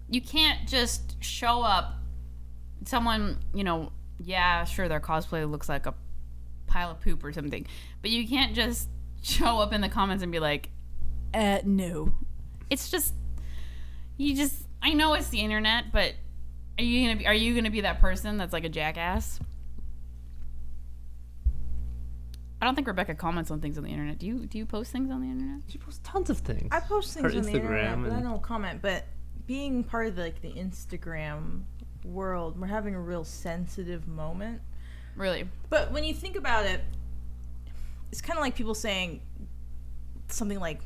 [SPEAKER 1] You can't just show up, someone, yeah, sure, their cosplay looks like a pile of poop or something, but you can't just show up in the comments and be like, no. It's just, I know it's the internet, but are you gonna be that person that's like a jackass? I don't think Rebecca comments on things on the internet. Do you post things on the internet?
[SPEAKER 2] She posts tons of things.
[SPEAKER 3] I post things on the internet, but I don't comment. But being part of the Instagram world, we're having a real sensitive moment.
[SPEAKER 1] Really?
[SPEAKER 3] But when you think about it, it's kind of like people saying something like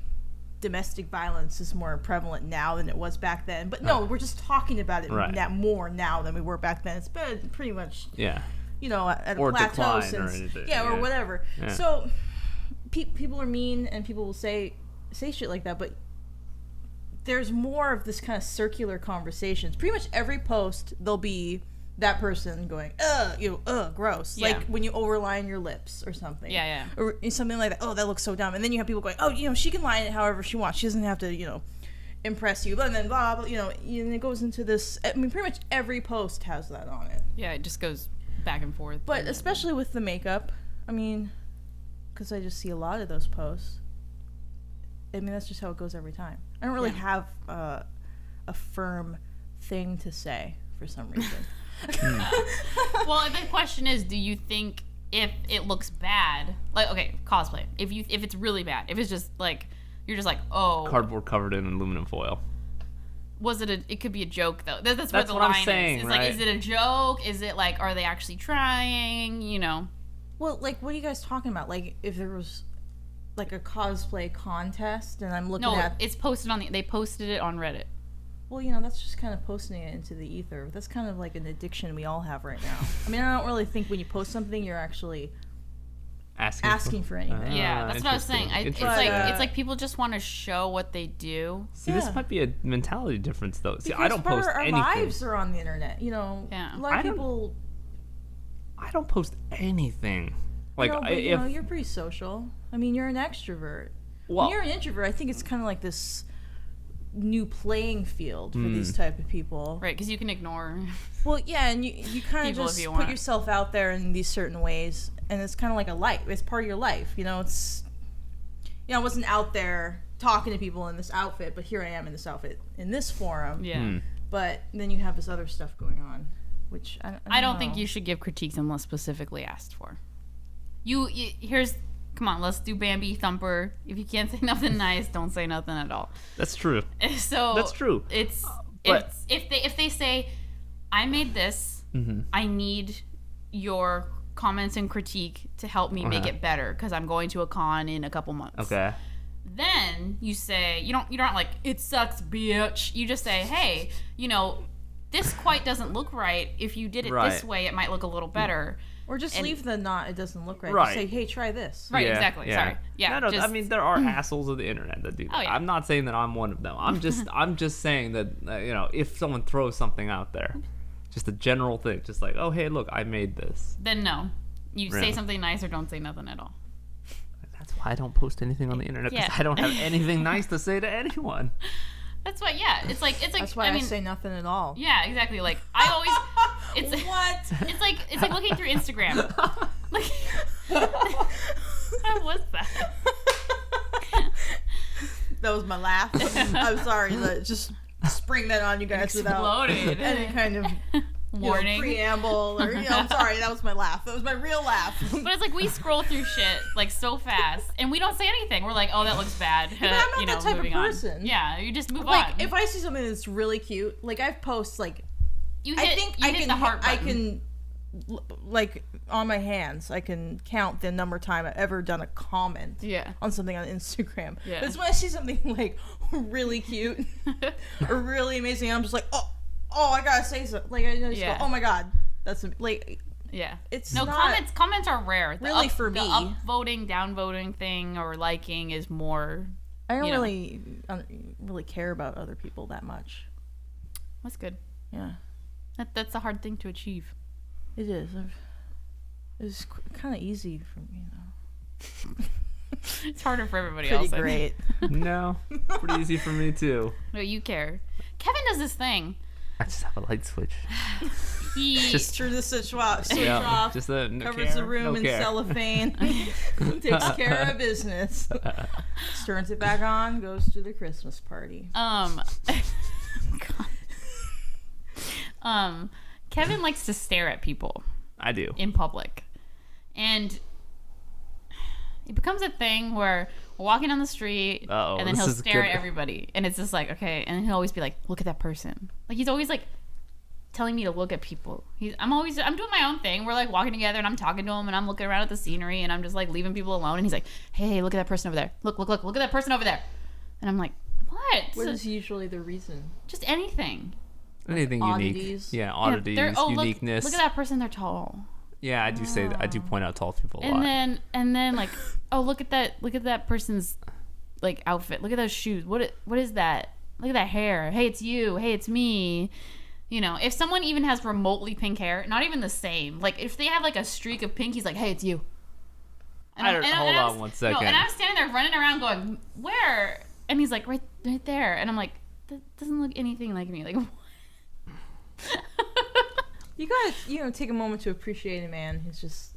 [SPEAKER 3] domestic violence is more prevalent now than it was back then. But no, we're just talking about it more now than we were back then. It's been pretty much, at a plateau since, or whatever. Yeah. So people are mean and people will say shit like that, but there's more of this kind of circular conversations. Pretty much every post, there'll be that person going, gross. Yeah. Like when you overline your lips or something.
[SPEAKER 1] Yeah.
[SPEAKER 3] Or something like that. Oh, that looks so dumb. And then you have people going, oh, she can line it however she wants. She doesn't have to, impress you. And then blah, blah, and it goes into this. I mean, pretty much every post has that on it.
[SPEAKER 1] Yeah, it just goes back and forth.
[SPEAKER 3] But especially with the makeup, I mean, because I just see a lot of those posts. I mean, that's just how it goes every time. I don't really have a firm thing to say for some reason.
[SPEAKER 1] Well, the question is, do you think if it looks bad, like, okay, cosplay, if it's really bad, if it's just like, you're just like, oh,
[SPEAKER 2] cardboard covered in aluminum foil,
[SPEAKER 1] it could be a joke though. That's where the line is. It's right? Like, is it a joke? Is it like, are they actually trying?
[SPEAKER 3] Well, like, what are you guys talking about? Like, if there was like a cosplay contest and I'm looking at...
[SPEAKER 1] it's posted they posted it on Reddit.
[SPEAKER 3] Well, that's just kind of posting it into the ether. That's kind of like an addiction we all have right now. I mean, I don't really think when you post something, you're actually asking for anything.
[SPEAKER 1] Yeah, that's what I was saying. It's like people just want to show what they do.
[SPEAKER 2] See, this might be a mentality difference, though. See, I don't post anything.
[SPEAKER 3] Our lives are on the internet. A lot of people...
[SPEAKER 2] I don't post anything. Like,
[SPEAKER 3] you're pretty social. I mean, you're an extrovert. Well, when you're an introvert, I think it's kind of like this new playing field for these type of people.
[SPEAKER 1] Right, because you can ignore.
[SPEAKER 3] Well, yeah, and you kind of just put yourself out there in these certain ways, and it's kind of like a life. It's part of your life. It's... I wasn't out there talking to people in this outfit, but here I am in this outfit in this forum.
[SPEAKER 1] Yeah.
[SPEAKER 3] But then you have this other stuff going on, which I don't know.
[SPEAKER 1] Think you should give critiques unless specifically asked for. Come on, let's do Bambi Thumper. If you can't say nothing nice, don't say nothing at all.
[SPEAKER 2] That's true.
[SPEAKER 1] So
[SPEAKER 2] that's true.
[SPEAKER 1] It's If they say, I made this, I need your comments and critique to help me make it better because I'm going to a con in a couple months.
[SPEAKER 2] Okay.
[SPEAKER 1] Then you say, you're not like, it sucks, bitch. You just say, hey, this quite doesn't look right. If you did it this way, it might look a little better.
[SPEAKER 3] Or just leave the not, it doesn't look right.
[SPEAKER 2] Right.
[SPEAKER 3] Just say, hey, try this.
[SPEAKER 1] Right, exactly. Sorry. Yeah.
[SPEAKER 2] No, I mean, there are assholes of the internet that do that.
[SPEAKER 1] Oh, yeah.
[SPEAKER 2] I'm not saying that I'm one of them. I'm just saying that, if someone throws something out there, just a general thing, just like, oh, hey, look, I made this.
[SPEAKER 1] Then no. You say something nice or don't say nothing at all.
[SPEAKER 2] That's why I don't post anything on the internet, because I don't have anything nice to say to anyone.
[SPEAKER 1] That's why, it's like
[SPEAKER 3] that's why I say nothing at all.
[SPEAKER 1] Yeah, exactly. Like I always,
[SPEAKER 3] what?
[SPEAKER 1] It's like looking through Instagram. Like, how was that?
[SPEAKER 3] That was my laugh. I'm sorry. Just spring that on you guys without any kind of
[SPEAKER 1] warning,
[SPEAKER 3] preamble, or I'm sorry. That was my laugh. That was my real laugh.
[SPEAKER 1] But it's like we scroll through shit like so fast, and we don't say anything. We're like, oh, that looks bad.
[SPEAKER 3] I'm not that type of person.
[SPEAKER 1] On. Yeah, you just move on.
[SPEAKER 3] Like if I see something that's really cute, like I've posted like, I can the heart button. I can, like on my hands, I can count the number of time I've ever done a comment on something on Instagram. Yeah. But it's when I see something like really cute or really amazing, I'm just like, oh, I gotta say something. Like I just go, oh my god, that's like, it's not
[SPEAKER 1] comments are rare.
[SPEAKER 3] Really, for me,
[SPEAKER 1] the upvoting, downvoting thing or liking is more.
[SPEAKER 3] I don't really care about other people that much.
[SPEAKER 1] That's good.
[SPEAKER 3] Yeah,
[SPEAKER 1] that's a hard thing to achieve.
[SPEAKER 3] It is. It's kind of easy for me,
[SPEAKER 1] It's harder for everybody else.
[SPEAKER 3] Pretty great.
[SPEAKER 2] No, pretty easy for me too.
[SPEAKER 1] No, you care. Kevin does this thing.
[SPEAKER 2] I just have a light switch.
[SPEAKER 3] He just threw the switch off.
[SPEAKER 2] Just
[SPEAKER 3] covers the room in cellophane. Takes care of business. Turns it back on. Goes to the Christmas party.
[SPEAKER 1] Kevin likes to stare at people.
[SPEAKER 2] I do.
[SPEAKER 1] In public. And it becomes a thing where we're walking down the street and then he'll stare at everybody. And it's just like, okay. And he'll always be like, look at that person. Like he's always like telling me to look at people. I'm doing my own thing. We're like walking together and I'm talking to him and I'm looking around at the scenery and I'm just like leaving people alone. And he's like, hey, look at that person over there. Look at that person over there. And I'm like, what?
[SPEAKER 3] What is usually the reason?
[SPEAKER 1] Just anything.
[SPEAKER 2] Anything
[SPEAKER 3] oddities.
[SPEAKER 2] Unique. Yeah, oddities, uniqueness.
[SPEAKER 1] Look at that person, they're tall.
[SPEAKER 2] Yeah, I do say that. I do point out tall people a lot.
[SPEAKER 1] And then like, oh, look at that person's like outfit. Look at those shoes. What is that? Look at that hair. Hey, it's you. Hey, it's me. If someone even has remotely pink hair, not even the same. Like if they have like a streak of pink, he's like, hey, it's you.
[SPEAKER 2] Hold on one second.
[SPEAKER 1] No, and I'm standing there running around going, where? And he's like, right there. And I'm like, that doesn't look anything like me. Like.
[SPEAKER 3] You gotta, take a moment to appreciate a man who's just,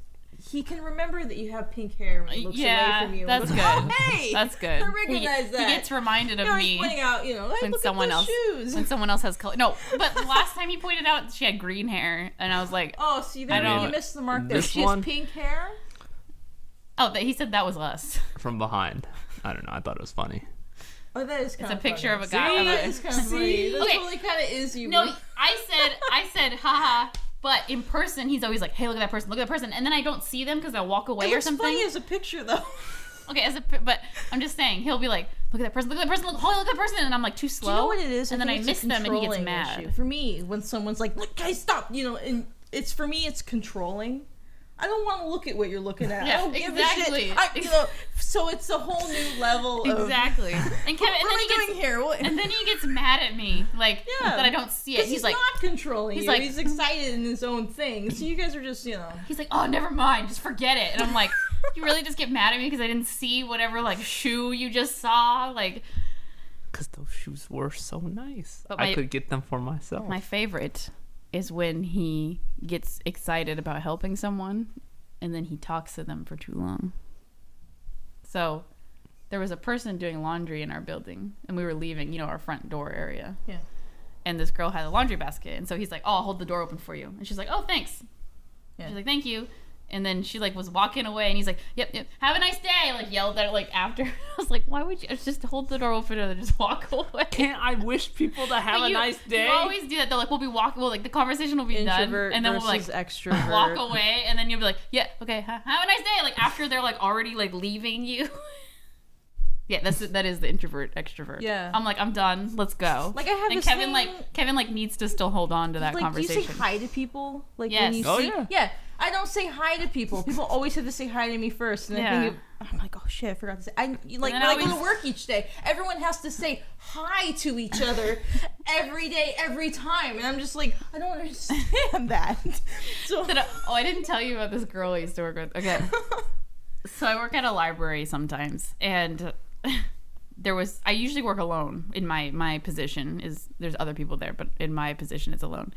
[SPEAKER 3] he can remember that you have pink hair when he looks away from you.
[SPEAKER 1] That's good.
[SPEAKER 3] Oh, hey!
[SPEAKER 1] That's good.
[SPEAKER 3] I recognize that.
[SPEAKER 1] He gets reminded of me.
[SPEAKER 3] Pointing out, hey,
[SPEAKER 1] when
[SPEAKER 3] look
[SPEAKER 1] someone
[SPEAKER 3] at those
[SPEAKER 1] else,
[SPEAKER 3] shoes.
[SPEAKER 1] when someone else has color. No, but the last time he pointed out she had green hair, and I was like,
[SPEAKER 3] oh, see, then you missed the mark there. She has pink hair?
[SPEAKER 1] Oh, he said that was us.
[SPEAKER 2] From behind. I don't know. I thought it was funny.
[SPEAKER 3] Oh, that is kind
[SPEAKER 1] of funny. It's a picture of a guy.
[SPEAKER 3] That is kind of funny. That really kind of is you.
[SPEAKER 1] No, I said, haha. But in person, he's always like, hey, look at that person. And then I don't see them because I walk away or something.
[SPEAKER 3] It's funny as a picture, though.
[SPEAKER 1] Okay, but I'm just saying, he'll be like, look at that person, look at that person. And I'm like, too slow.
[SPEAKER 3] Do you know what it is?
[SPEAKER 1] And then I miss them and he gets mad.
[SPEAKER 3] Issue. For me, when someone's like, look, guys, stop. And it's, for me, it's controlling. I don't want to look at what you're looking at.
[SPEAKER 1] Yeah,
[SPEAKER 3] I don't give a shit. So it's a whole new level of...
[SPEAKER 1] Exactly. And Kevin, and then he gets mad at me, like, that I don't see it.
[SPEAKER 3] He's like, not controlling you. He's excited in his own thing. So you guys are just,
[SPEAKER 1] He's like, oh, never mind. Just forget it. And I'm like, you really just get mad at me because I didn't see whatever, like, shoe you just saw? Like...
[SPEAKER 2] Because those shoes were so nice. I could get them for myself.
[SPEAKER 1] My favorite is when he gets excited about helping someone and then he talks to them for too long. So there was a person doing laundry in our building and we were leaving, our front door area.
[SPEAKER 3] Yeah.
[SPEAKER 1] And this girl had a laundry basket. And so he's like, oh, I'll hold the door open for you. And she's like, oh, thanks. Yeah. She's like, thank you. And then she like was walking away, and he's like, "Yep, have a nice day." Like yelled at her like after. I was like, "Why would you just hold the door open and just walk away?"
[SPEAKER 2] Can't I wish people to have a nice day?
[SPEAKER 1] You always do that. They're like, "We'll be walking. Well, like the conversation will be done, and then we'll like
[SPEAKER 3] extrovert.
[SPEAKER 1] walk away, and then you'll be like, yeah, okay, have a nice day." Like after they're like already like leaving you. Yeah, that is the introvert extrovert.
[SPEAKER 3] Yeah,
[SPEAKER 1] I'm like, I'm done. Let's go.
[SPEAKER 3] Like I have
[SPEAKER 1] and
[SPEAKER 3] this
[SPEAKER 1] Kevin
[SPEAKER 3] thing,
[SPEAKER 1] Kevin like needs to still hold on to that conversation.
[SPEAKER 3] Do you say hi to people? Like
[SPEAKER 1] yes.
[SPEAKER 3] when you see, yeah. I don't say hi to people. People always have to say hi to me first, and I think I'm like, oh shit, I forgot to say. When I go to work each day, everyone has to say hi to each other every day, every time, and I'm just like, I don't understand that. So
[SPEAKER 1] I didn't tell you about this girl I used to work with. Okay, so I work at a library sometimes, and I usually work alone in my position. There's other people there, but in my position it's alone.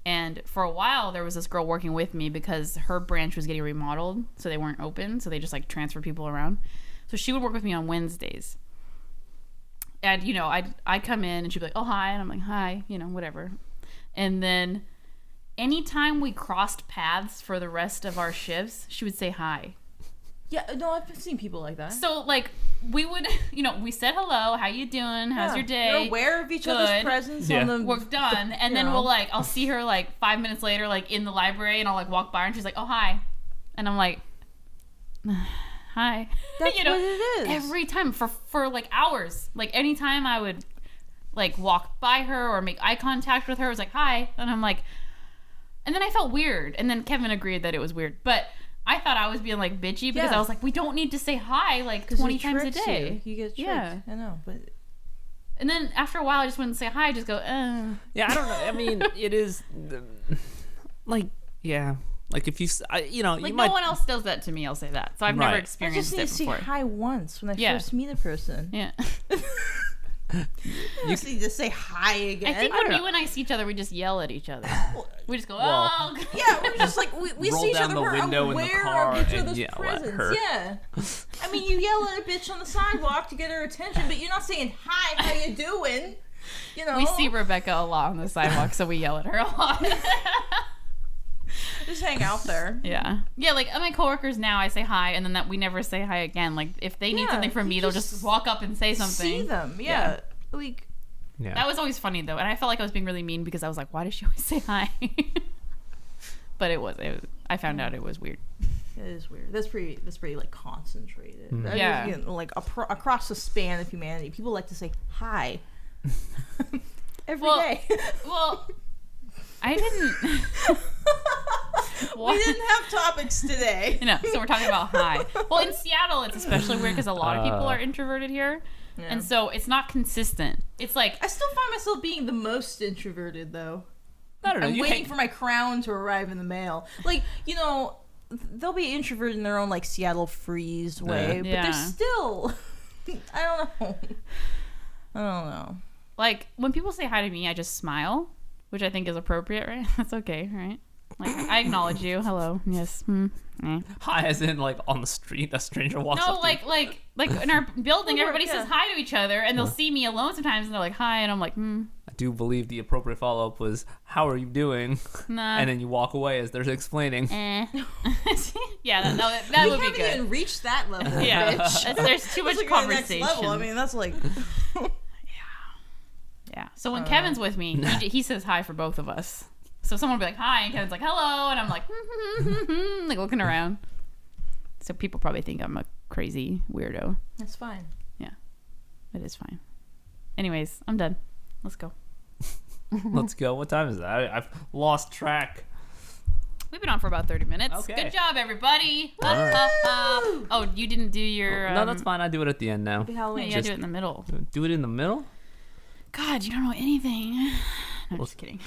[SPEAKER 1] And for a while there was this girl working with me because her branch was getting remodeled, so they weren't open, so they just like transfer people around. So she would work with me on Wednesdays. And I'd come in and she'd be like, "Oh, hi," and I'm like, "Hi," whatever. And then anytime we crossed paths for the rest of our shifts, she would say hi.
[SPEAKER 3] Yeah, no, I've seen people like that.
[SPEAKER 1] So, like, we would, we said hello, how you doing, how's your day?
[SPEAKER 3] You're aware of each other's presence on the...
[SPEAKER 1] We're done. And then we'll, like, I'll see her, like, 5 minutes later, like, in the library, and I'll, like, walk by her, and she's like, "Oh, hi." And I'm like, "Hi."
[SPEAKER 3] That's what it is.
[SPEAKER 1] Every time, for, like, hours. Like, anytime I would, like, walk by her or make eye contact with her, it was like, "Hi." And I'm like... And then I felt weird. And then Kevin agreed that it was weird. But... I thought I was being like bitchy because I was like, we don't need to say hi like 20 times a day.
[SPEAKER 3] You get tricked. Yeah. I know, but
[SPEAKER 1] and then after a while I just wouldn't say hi, just go,
[SPEAKER 2] Yeah, I don't know. I mean, it is like if you
[SPEAKER 1] like
[SPEAKER 2] you
[SPEAKER 1] might... no one else does that to me, I'll say that. So I've never experienced it before. I just need to
[SPEAKER 3] say hi once when I first meet a person.
[SPEAKER 1] Yeah.
[SPEAKER 3] You just need to say hi again.
[SPEAKER 1] I think when you and I see each other, we just yell at each other. We just go, "Oh."
[SPEAKER 3] Yeah, we're just like, we see each other, we're aware of each other's presence. Yeah. I mean, you yell at a bitch on the sidewalk to get her attention, but you're not saying, "Hi, how you doing?"
[SPEAKER 1] We see Rebecca a lot on the sidewalk, so we yell at her a lot.
[SPEAKER 3] Just hang out there.
[SPEAKER 1] Yeah. Yeah, like my coworkers now, I say hi, and then we never say hi again. Like if they need something from me, they'll just walk up and say something.
[SPEAKER 3] See them, yeah. Like,
[SPEAKER 1] that was always funny though, and I felt like I was being really mean because I was like, why does she always say hi? But it was. I found out it was weird.
[SPEAKER 3] It is weird. That's pretty like concentrated.
[SPEAKER 2] Mm-hmm.
[SPEAKER 1] Yeah.
[SPEAKER 3] Like across the span of humanity, people like to say hi every day.
[SPEAKER 1] Well. I didn't.
[SPEAKER 3] We didn't have topics today.
[SPEAKER 1] So we're talking about hi. Well, in Seattle, it's especially weird because a lot of people are introverted here. Yeah. And so it's not consistent. It's like...
[SPEAKER 3] I still find myself being the most introverted, though.
[SPEAKER 2] I don't know.
[SPEAKER 3] I'm waiting for my crown to arrive in the mail. Like, they'll be introverted in their own, like, Seattle freeze way. But they're still... I don't know.
[SPEAKER 1] Like, when people say hi to me, I just smile. Which I think is appropriate, right? That's okay, right? Like, I acknowledge you. Hello. Yes.
[SPEAKER 2] Hi, as in, like, on the street, a stranger walks up to
[SPEAKER 1] you. like in our building, everybody says hi to each other, and they'll see me alone sometimes, and they're like, "Hi," and I'm like,
[SPEAKER 2] I do believe the appropriate follow-up was, "How are you doing?"
[SPEAKER 1] Nah.
[SPEAKER 2] And then you walk away as they're explaining.
[SPEAKER 1] Yeah, that would be good.
[SPEAKER 3] We haven't even reached that level,
[SPEAKER 1] yeah.
[SPEAKER 3] bitch.
[SPEAKER 1] There's too much conversation.
[SPEAKER 3] Next level. I mean, that's like...
[SPEAKER 1] Yeah. So when Kevin's with me, he says hi for both of us. So someone will be like, "Hi," and Kevin's like, "Hello," and I'm like, like looking around. So people probably think I'm a crazy weirdo.
[SPEAKER 3] That's fine.
[SPEAKER 1] Yeah, it is fine. Anyways, I'm done. Let's go.
[SPEAKER 2] Let's go. What time is that? I've lost track.
[SPEAKER 1] We've been on for about 30 minutes.
[SPEAKER 2] Okay.
[SPEAKER 1] Good job, everybody.
[SPEAKER 2] Right.
[SPEAKER 1] Oh, you didn't do your...
[SPEAKER 2] No, that's fine. I do it at the end now.
[SPEAKER 1] Yeah, you gotta do it in the middle.
[SPEAKER 2] Do it in the middle?
[SPEAKER 1] God, you don't know anything. No, I'm just kidding.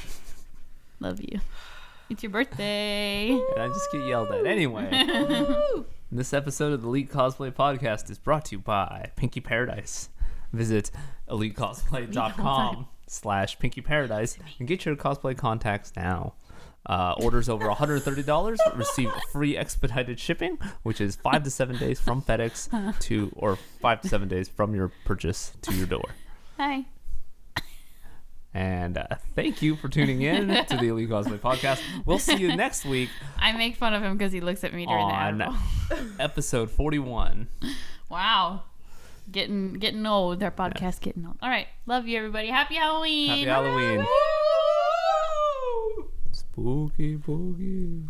[SPEAKER 1] Love you. It's your birthday.
[SPEAKER 2] And I just get yelled at. Anyway, this episode of the Elite Cosplay Podcast is brought to you by Pinky Paradise. Visit elitecosplay.com/Pinky Paradise and get your cosplay contacts now. Orders over $130 receive free expedited shipping, which is 5 to 7 days from FedEx or 5 to 7 days from your purchase to your door.
[SPEAKER 1] Hi.
[SPEAKER 2] And thank you for tuning in to the Elite Cosplay Podcast. We'll see you next week.
[SPEAKER 1] I make fun of him because he looks at me during the admiral.
[SPEAKER 2] Episode 41.
[SPEAKER 1] Wow. Getting old. Their podcast getting old. All right. Love you, everybody. Happy Halloween.
[SPEAKER 2] Happy Halloween. Spooky boogie.